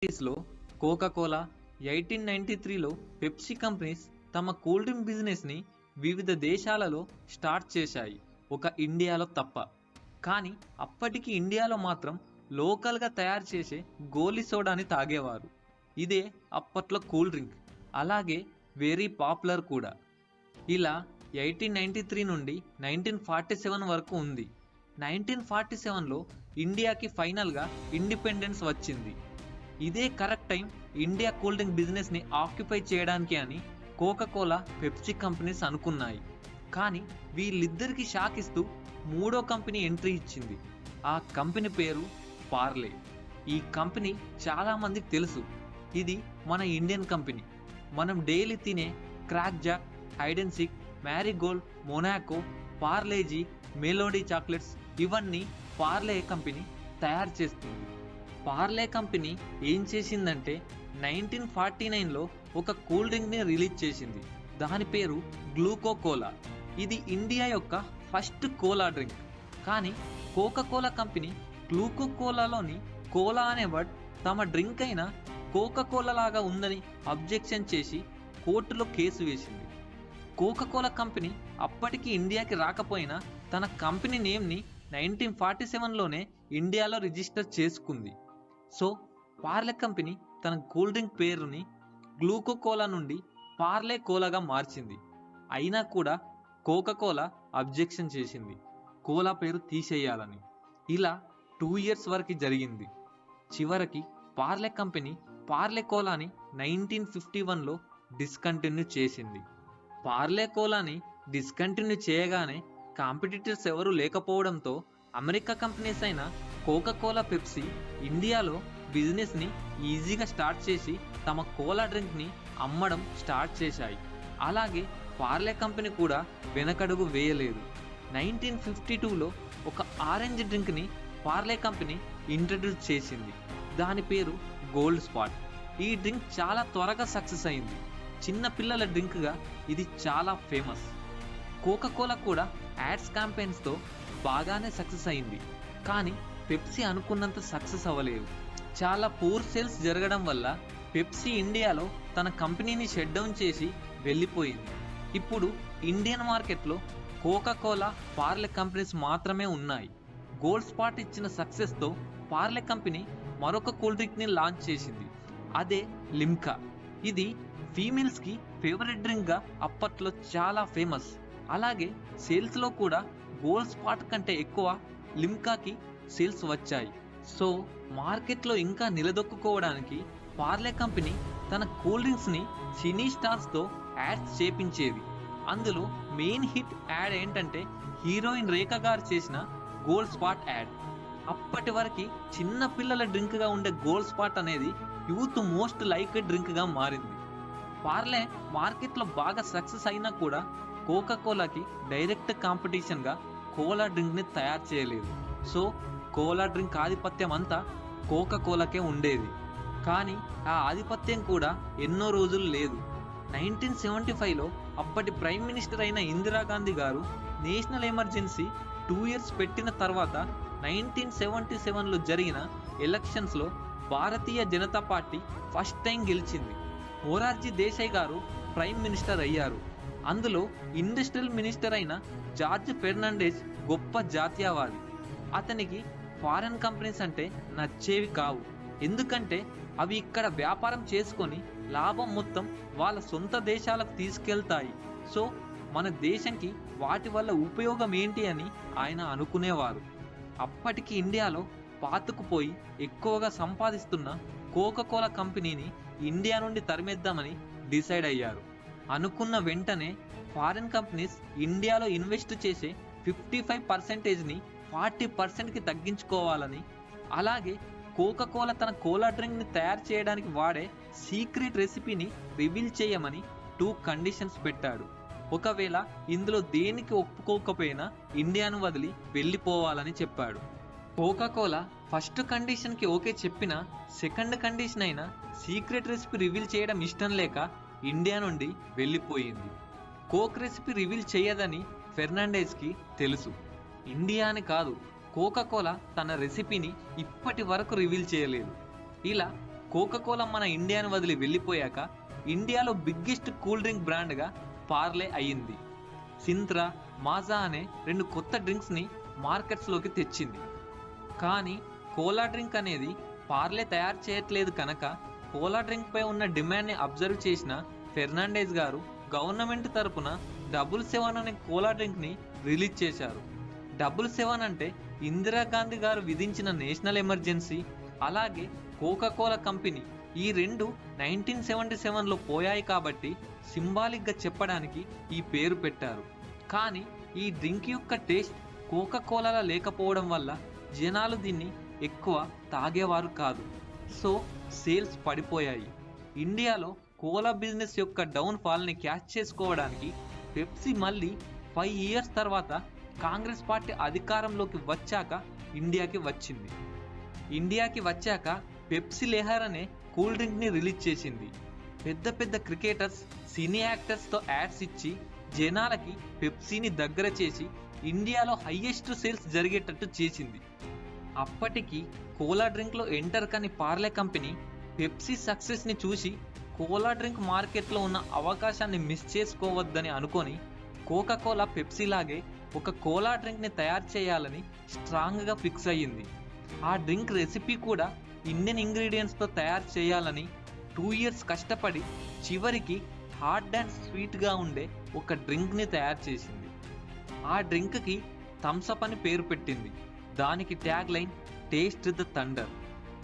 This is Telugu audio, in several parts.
లో కోకా-కోలా, 1893లో పెప్సీ కంపెనీస్ తమ కూల్ డ్రింక్ బిజినెస్ని వివిధ దేశాలలో స్టార్ట్ చేశాయి, ఒక ఇండియాలో తప్ప. కానీ అప్పటికి ఇండియాలో మాత్రం లోకల్గా తయారు చేసే గోలీ సోడాని తాగేవారు. ఇదే అప్పట్లో కూల్ డ్రింక్, అలాగే వెరీ పాపులర్ కూడా. ఇలా 1893 నుండి 1947 వరకు ఉంది. 1947లో ఇండియాకి ఫైనల్గా ఇండిపెండెన్స్ వచ్చింది. ఇదే correct time India cool drink బిజినెస్ని ఆక్యుపై చేయడానికి అని కోకా-కోలా, పెప్సీ కంపెనీస్ అనుకున్నాయి. కానీ వీళ్ళిద్దరికి షాక్ ఇస్తూ మూడో కంపెనీ ఎంట్రీ ఇచ్చింది. ఆ కంపెనీ పేరు పార్లే. ఈ కంపెనీ చాలామందికి తెలుసు. ఇది మన ఇండియన్ కంపెనీ. మనం డైలీ తినే crack Jack, hide and seek, Marie Gold, Monaco, Parle-G, melody chocolates ఇవన్నీ పార్లే కంపెనీ తయారు చేస్తుంది. పార్లే కంపెనీ ఏం చేసిందంటే 1949లో ఒక కూల్ డ్రింక్ని రిలీజ్ చేసింది. దాని పేరు గ్లూకో-కోలా. ఇది ఇండియా యొక్క ఫస్ట్ కోలా డ్రింక్. కానీ కోకా-కోలా కంపెనీ గ్లూకో-కోలాలోని కోలా అనే వర్డ్ తమ డ్రింక్ అయిన కోకా-కోలా లాగా ఉందని అబ్జెక్షన్ చేసి కోర్టులో కేసు వేసింది. కోకా-కోలా కంపెనీ అప్పటికి ఇండియాకి రాకపోయినా తన కంపెనీ నేమ్ని 1947లోనే ఇండియాలో రిజిస్టర్ చేసుకుంది. సో పార్లే కంపెనీ తన కూల్ డ్రింక్ పేరుని గ్లూకో-కోలా నుండి పార్లే కోలాగా మార్చింది. అయినా కూడా కోకా-కోలా అబ్జెక్షన్ చేసింది, కోలా పేరు తీసేయాలని. ఇలా 2 years వరకు జరిగింది. చివరికి పార్లే కంపెనీ పార్లే కోలాని 1951లో డిస్కంటిన్యూ చేసింది. పార్లే కోలాని డిస్కంటిన్యూ చేయగానే కాంపిటీటర్స్ ఎవరూ లేకపోవడంతో అమెరికా కంపెనీస్ అయిన కోకా-కోలా, పెప్సీ ఇండియాలో బిజినెస్ని ఈజీగా స్టార్ట్ చేసి తమ కోలా డ్రింక్ని అమ్మడం స్టార్ట్ చేశాయి. అలాగే పార్లే కంపెనీ కూడా వెనకడుగు వేయలేదు. 1952లో ఒక ఆరెంజ్ డ్రింక్ని పార్లే కంపెనీ ఇంట్రడ్యూస్ చేసింది. దాని పేరు గోల్డ్ స్పాట్. ఈ డ్రింక్ చాలా త్వరగా సక్సెస్ అయింది. చిన్న పిల్లల డ్రింక్గా ఇది చాలా ఫేమస్. కోకా-కోలా కూడా యాడ్స్ క్యాంపెయిన్స్తో బాగానే సక్సెస్ అయింది. కానీ పెప్సీ అనుకున్నంత సక్సెస్ అవ్వలేదు. చాలా పూర్ సేల్స్ జరగడం వల్ల పెప్సీ ఇండియాలో తన కంపెనీని షట్ డౌన్ చేసి వెళ్ళిపోయింది. ఇప్పుడు ఇండియన్ మార్కెట్లో కోకా-కోలా, పార్లే కంపెనీస్ మాత్రమే ఉన్నాయి. గోల్డ్ స్పాట్ ఇచ్చిన సక్సెస్తో పార్లే కంపెనీ మరొక కూల్ డ్రింక్ని లాంచ్ చేసింది. అదే లిమ్కా. ఇది ఫీమేల్స్కి ఫేవరెట్ డ్రింక్గా అప్పట్లో చాలా ఫేమస్. అలాగే సేల్స్లో కూడా గోల్డ్ స్పాట్ కంటే ఎక్కువ లిమ్కాకి సేల్స్ వచ్చాయి. సో మార్కెట్లో ఇంకా నిలదొక్కుకోవడానికి పార్లే కంపెనీ తన కూల్ డ్రింక్స్ని సినీ స్టార్స్తో యాడ్స్ చేపించేది. అందులో మెయిన్ హిట్ యాడ్ ఏంటంటే హీరోయిన్ రేఖ గారు చేసిన గోల్డ్ స్పాట్ యాడ్. అప్పటి వరకు చిన్న పిల్లల డ్రింక్గా ఉండే గోల్డ్ స్పాట్ అనేది యూత్ మోస్ట్ లైక్డ్ డ్రింక్గా మారింది. పార్లే మార్కెట్లో బాగా సక్సెస్ అయినా కూడా కోకా-కోలాకి డైరెక్ట్ కాంపిటీషన్గా కోలా డ్రింక్ని తయారు చేయలేదు. సో కోలా డ్రింక్ ఆధిపత్యం అంతా కోకా-కోలాకే ఉండేది. కానీ ఆ ఆధిపత్యం కూడా ఎన్నో రోజులు లేదు. 1975లో అప్పటి ప్రైమ్ మినిస్టర్ అయిన ఇందిరాగాంధీ గారు నేషనల్ ఎమర్జెన్సీ 2 years పెట్టిన తర్వాత 1977లో జరిగిన ఎలక్షన్స్లో Bharatiya Janata party first time గెలిచింది. మొరార్జీ దేశాయ్ గారు ప్రైమ్ మినిస్టర్ అయ్యారు. అందులో ఇండస్ట్రియల్ మినిస్టర్ అయిన జార్జ్ ఫెర్నాండెజ్ గొప్ప జాతీయవాది. అతనికి ఫారెన్ కంపెనీస్ అంటే నచ్చేవి కావు. ఎందుకంటే అవి ఇక్కడ వ్యాపారం చేసుకొని లాభం మొత్తం వాళ్ళ సొంత దేశాలకు తీసుకెళ్తాయి. సో మన దేశంకి వాటి వల్ల ఉపయోగం ఏంటి అని ఆయన అనుకునేవారు. అప్పటికి ఇండియాలో పాతుకుపోయి ఎక్కువగా సంపాదిస్తున్న కోకా-కోలా కంపెనీని ఇండియా నుండి తరిమేద్దామని డిసైడ్ అయ్యారు. అనుకున్న వెంటనే ఫారిన్ కంపెనీస్ ఇండియాలో ఇన్వెస్ట్ చేసే 55%ని 40%కి తగ్గించుకోవాలని, అలాగే కోకా-కోలా తన కోలా డ్రింక్ని తయారు చేయడానికి వాడే సీక్రెట్ రెసిపీని రివీల్ చేయమని 2 కండిషన్స్ పెట్టాడు. ఒకవేళ ఇందులో దేనికి ఒప్పుకోకపోయినా ఇండియాను వదిలి వెళ్ళిపోవాలని చెప్పాడు. కోకా-కోలా ఫస్ట్ కండిషన్కి ఓకే చెప్పిన సెకండ్ కండిషన్ అయిన సీక్రెట్ రెసిపీ రివీల్ చేయడం ఇష్టం లేక ఇండియా నుండి వెళ్ళిపోయింది. కోక్ రెసిపీ రివీల్ చేయదని ఫెర్నాండెజ్కి తెలుసు. ఇండియా అని కాదు, కోకా-కోలా తన రెసిపీని ఇప్పటి వరకు రివీల్ చేయలేదు. ఇలా కోకా-కోలా మన ఇండియాను వదిలి వెళ్ళిపోయాక ఇండియాలో బిగ్గెస్ట్ కూల్ డ్రింక్ బ్రాండ్గా పార్లే అయ్యింది. సింత్రా, మాజా అనే 2 కొత్త డ్రింక్స్ని మార్కెట్స్లోకి తెచ్చింది. కానీ కోలా డ్రింక్ అనేది పార్లే తయారు చేయట్లేదు కనుక కోలా డ్రింక్పై ఉన్న డిమాండ్ని అబ్జర్వ్ చేసిన ఫెర్నాండెజ్ గారు గవర్నమెంట్ తరపున 777 అనే కోలా డ్రింక్ని రిలీజ్ చేశారు. 777 అంటే ఇందిరాగాంధీ గారు విధించిన నేషనల్ ఎమర్జెన్సీ. అలాగే కోకా-కోలా కంపెనీ ఈ 2 1977లో పోయాయి కాబట్టి సింబాలిక్గా చెప్పడానికి ఈ పేరు పెట్టారు. కానీ ఈ డ్రింక్ యొక్క టేస్ట్ కోకా-కోలాలా లేకపోవడం వల్ల జనాలు దీన్ని ఎక్కువ తాగేవారు కాదు. సో సేల్స్ పడిపోయాయి. ఇండియాలో కోలా బిజినెస్ యొక్క డౌన్ఫాల్ని క్యాచ్ చేసుకోవడానికి పెప్సీ మళ్ళీ 5 ఇయర్స్ తర్వాత కాంగ్రెస్ పార్టీ అధికారంలోకి వచ్చాక ఇండియాకి వచ్చాక పెప్సీ లెహర్ అనే కూల్ డ్రింక్ని రిలీజ్ చేసింది. పెద్ద పెద్ద క్రికెటర్స్, సినీ యాక్టర్స్తో యాడ్స్ ఇచ్చి జనాలకి పెప్సీని దగ్గర చేసి ఇండియాలో హైయెస్ట్ సేల్స్ జరిగేటట్టు చేసింది. అప్పటికి కోలా డ్రింక్లో ఎంటర్ కాని పార్లే కంపెనీ పెప్సీ సక్సెస్ని చూసి కోలా డ్రింక్ మార్కెట్లో ఉన్న అవకాశాన్ని మిస్ చేసుకోవద్దని అనుకొని కోకా-కోలా పెప్సీలాగే ఒక కోలా డ్రింక్ని తయారు చేయాలని స్ట్రాంగ్గా ఫిక్స్ అయ్యింది. ఆ డ్రింక్ రెసిపీ కూడా ఇండియన్ ఇంగ్రీడియంట్స్తో తయారు చేయాలని 2 ఇయర్స్ కష్టపడి చివరికి హాట్ అండ్ స్వీట్గా ఉండే ఒక డ్రింక్ని తయారు చేసింది. ఆ డ్రింక్కి థమ్సప్ అని పేరు పెట్టింది. దానికి tag line taste the thunder.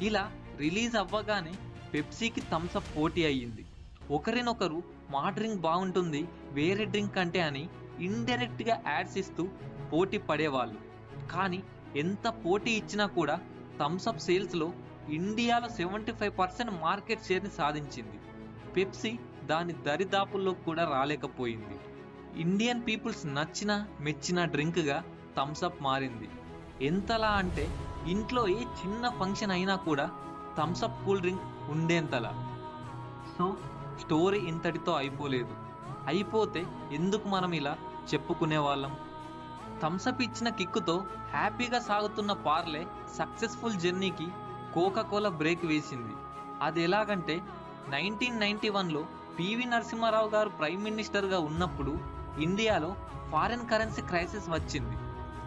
ఇలా రిలీజ్ అవ్వగానే పెప్సీకి థమ్సప్ పోటీ అయ్యింది. ఒకరినొకరు మా డ్రింక్ బాగుంటుంది వేరే డ్రింక్ అంటే అని ఇండైరెక్ట్గా యాడ్స్ ఇస్తూ పోటీ పడేవాళ్ళు. కానీ ఎంత పోటీ ఇచ్చినా కూడా థమ్సప్ సేల్స్లో ఇండియాలో 75% మార్కెట్ షేర్ని సాధించింది. పెప్సీ దాని దరిదాపుల్లో కూడా రాలేకపోయింది. ఇండియన్ పీపుల్స్ నచ్చిన మెచ్చిన డ్రింక్గా థమ్సప్ మారింది. ఎంతలా అంటే ఇంట్లో ఏ చిన్న ఫంక్షన్ అయినా కూడా థమ్సప్ కూల్ డ్రింక్ ఉండేంతలా. సో స్టోరీ ఇంతటితో అయిపోలేదు. అయిపోతే ఎందుకు మనం ఇలా చెప్పుకునే వాళ్ళం? థమ్సప్ ఇచ్చిన కిక్కుతో హ్యాపీగా సాగుతున్న పార్లే సక్సెస్ఫుల్ జర్నీకి కోకా-కోలా బ్రేక్ వేసింది. అది ఎలాగంటే 1991లో పివి నరసింహారావు గారు ప్రైమ్ మినిస్టర్గా ఉన్నప్పుడు ఇండియాలో ఫారెన్ కరెన్సీ క్రైసిస్ వచ్చింది.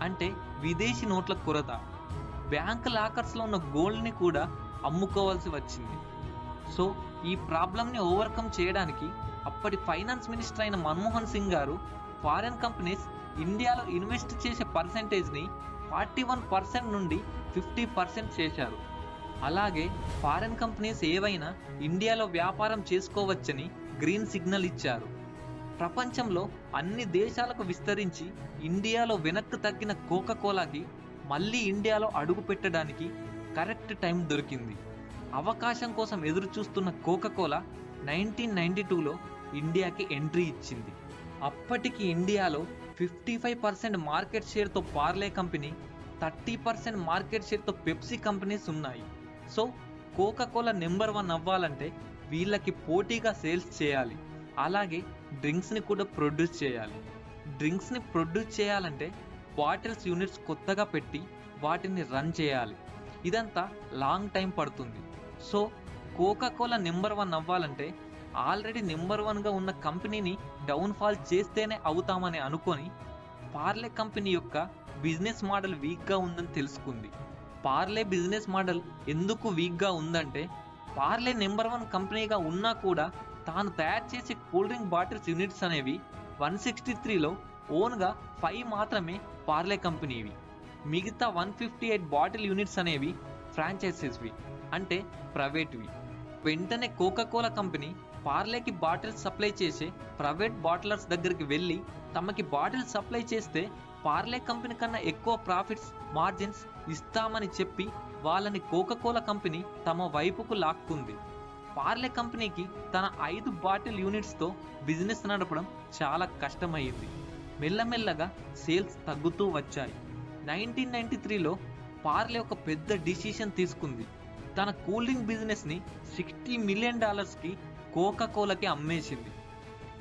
అంటే విదేశీ నోట్ల కొరత. బ్యాంక్ లాకర్స్లో ఉన్న గోల్డ్ని కూడా అమ్ముకోవాల్సి వచ్చింది. సో ఈ ప్రాబ్లంని ఓవర్కమ్ చేయడానికి అప్పటి ఫైనాన్స్ మినిస్టర్ అయిన మన్మోహన్ సింగ్ గారు ఫారెన్ కంపెనీస్ ఇండియాలో ఇన్వెస్ట్ చేసే పర్సెంటేజ్ని 41% నుండి 50% చేశారు. అలాగే ఫారెన్ కంపెనీస్ ఏవైనా ఇండియాలో వ్యాపారం చేసుకోవచ్చని గ్రీన్ సిగ్నల్ ఇచ్చారు. ప్రపంచంలో అన్ని దేశాలకు విస్తరించి ఇండియాలో వెనక్కు తగ్గిన కోకా-కోలాకి మళ్ళీ ఇండియాలో అడుగు పెట్టడానికి కరెక్ట్ టైం దొరికింది. అవకాశం కోసం ఎదురు చూస్తున్న కోకా-కోలా 1992లో ఇండియాకి ఎంట్రీ ఇచ్చింది. అప్పటికి ఇండియాలో 55% మార్కెట్ షేర్తో పార్లే కంపెనీ, 30% మార్కెట్ షేర్తో పెప్సీ కంపెనీస్ ఉన్నాయి. సో కోకా-కోలా నెంబర్ 1 అవ్వాలంటే వీళ్ళకి పోటీగా సేల్స్ చేయాలి. అలాగే డ్రింక్స్ని కూడా ప్రొడ్యూస్ చేయాలి. డ్రింక్స్ని ప్రొడ్యూస్ చేయాలంటే బాటిల్స్ యూనిట్స్ కొత్తగా పెట్టి వాటిని రన్ చేయాలి. ఇదంతా లాంగ్ టైం పడుతుంది. సో కోకా-కోలా నెంబర్ 1 అవ్వాలంటే ఆల్రెడీ నెంబర్ 1గా ఉన్న కంపెనీని డౌన్ఫాల్ చేస్తేనే అవుతామని అనుకొని పార్లే కంపెనీ యొక్క బిజినెస్ మోడల్ వీక్గా ఉందని తెలుసుకుంది. పార్లే బిజినెస్ మోడల్ ఎందుకు వీక్గా ఉందంటే పార్లే నెంబర్ 1 కంపెనీగా ఉన్నా కూడా తాను తయారు చేసే కూల్ డ్రింక్ బాటిల్స్ యూనిట్స్ అనేవి 163లో ఓన్గా 5 మాత్రమే పార్లే కంపెనీవి. మిగతా 158 బాటిల్ యూనిట్స్ అనేవి ఫ్రాంచైజీస్వి, అంటే ప్రైవేట్వి. వెంటనే కోకా-కోలా కంపెనీ పార్లేకి బాటిల్స్ సప్లై చేసే ప్రైవేట్ బాటిలర్స్ దగ్గరికి వెళ్ళి తమకి బాటిల్స్ సప్లై చేస్తే పార్లే కంపెనీ కన్నా ఎక్కువ ప్రాఫిట్స్ మార్జిన్స్ ఇస్తామని చెప్పి వాళ్ళని కోకా-కోలా కంపెనీ తమ వైపుకు లాక్కుంది. పార్లే కంపెనీకి తన 5 బాటిల్ యూనిట్స్తో బిజినెస్ నడపడం చాలా కష్టమయ్యింది. మెల్లమెల్లగా సేల్స్ తగ్గుతూ వచ్చాయి. 1993లో పార్లే ఒక పెద్ద డిసిషన్ తీసుకుంది. తన కూల్ డ్రింక్ బిజినెస్ని $60 మిలియన్ కోకా-కోలాకి అమ్మేసింది.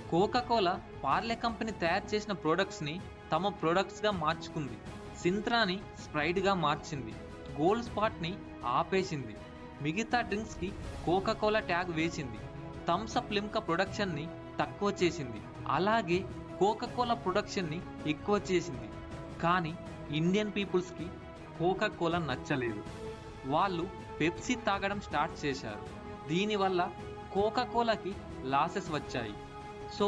కోకా-కోలా పార్లే కంపెనీ తయారు చేసిన ప్రొడక్ట్స్ని తమ ప్రొడక్ట్స్గా మార్చుకుంది. సింత్రాని స్ప్రైట్గా మార్చింది. గోల్డ్ స్పాట్ని ఆపేసింది. మిగతా డ్రింక్స్కి కోకా కోలా ట్యాగ్ వేసింది. థమ్స్ అప్ లిమ్కా ప్రొడక్షన్ని తక్కువ చేసింది, అలాగే కోకా కోలా ప్రొడక్షన్ని ఎక్కువ చేసింది. కానీ ఇండియన్ పీపుల్స్కి కోకా కోలా నచ్చలేదు. వాళ్ళు పెప్సీ తాగడం స్టార్ట్ చేశారు. దీనివల్ల కోకా కోలాకి లాసెస్ వచ్చాయి. సో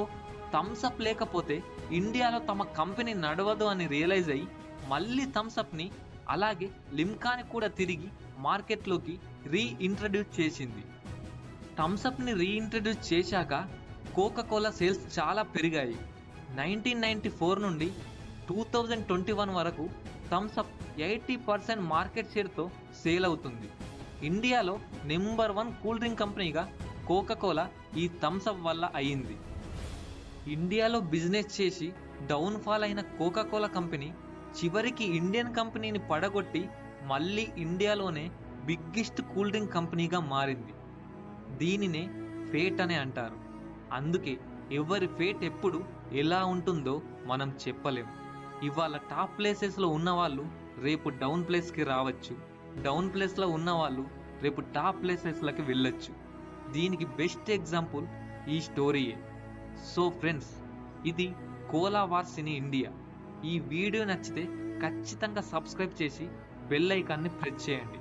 థమ్స్ అప్ లేకపోతే ఇండియాలో తమ కంపెనీ నడవదు అని రియలైజ్ అయ్యి మళ్ళీ థమ్స్ అప్ని అలాగే లిమ్కాని కూడా తిరిగి మార్కెట్లోకి రీఇంట్రడ్యూస్ చేసింది. థమ్స్ అప్ని రీఇంట్రడ్యూస్ చేశాక కోకా కోలా సేల్స్ చాలా పెరిగాయి. 1994 నుండి 2021 వరకు థమ్స్ అప్ 80% మార్కెట్ షేర్తో సేల్ అవుతుంది. ఇండియాలో నెంబర్ 1 కూల్ డ్రింక్ కంపెనీగా కోకా కోలా ఈ థమ్స్ అప్ వల్ల అయ్యింది. ఇండియాలో బిజినెస్ చేసి డౌన్ఫాల్ అయిన కోకా కోలా కంపెనీ చివరికి ఇండియన్ కంపెనీని పడగొట్టి మళ్ళీ ఇండియాలోనే బిగ్గెస్ట్ కూల్ డ్రింక్ కంపెనీగా మారింది. దీనినే ఫేట్ అని అంటారు. అందుకే ఎవరి ఫేట్ ఎప్పుడు ఎలా ఉంటుందో మనం చెప్పలేం. ఇవాళ టాప్ ప్లేసెస్లో ఉన్నవాళ్ళు రేపు డౌన్ ప్లేస్కి రావచ్చు, డౌన్ ప్లేస్లో ఉన్నవాళ్ళు రేపు టాప్ ప్లేసెస్లకి వెళ్ళొచ్చు. దీనికి బెస్ట్ ఎగ్జాంపుల్ ఈ స్టోరీయే. సో ఫ్రెండ్స్, ఇది కోలా వార్స్ ఇన్ ఇండియా. ఈ వీడియో నచ్చితే ఖచ్చితంగా సబ్స్క్రైబ్ చేసి బెల్ ఐకాన్ని ప్రెస్ చేయండి.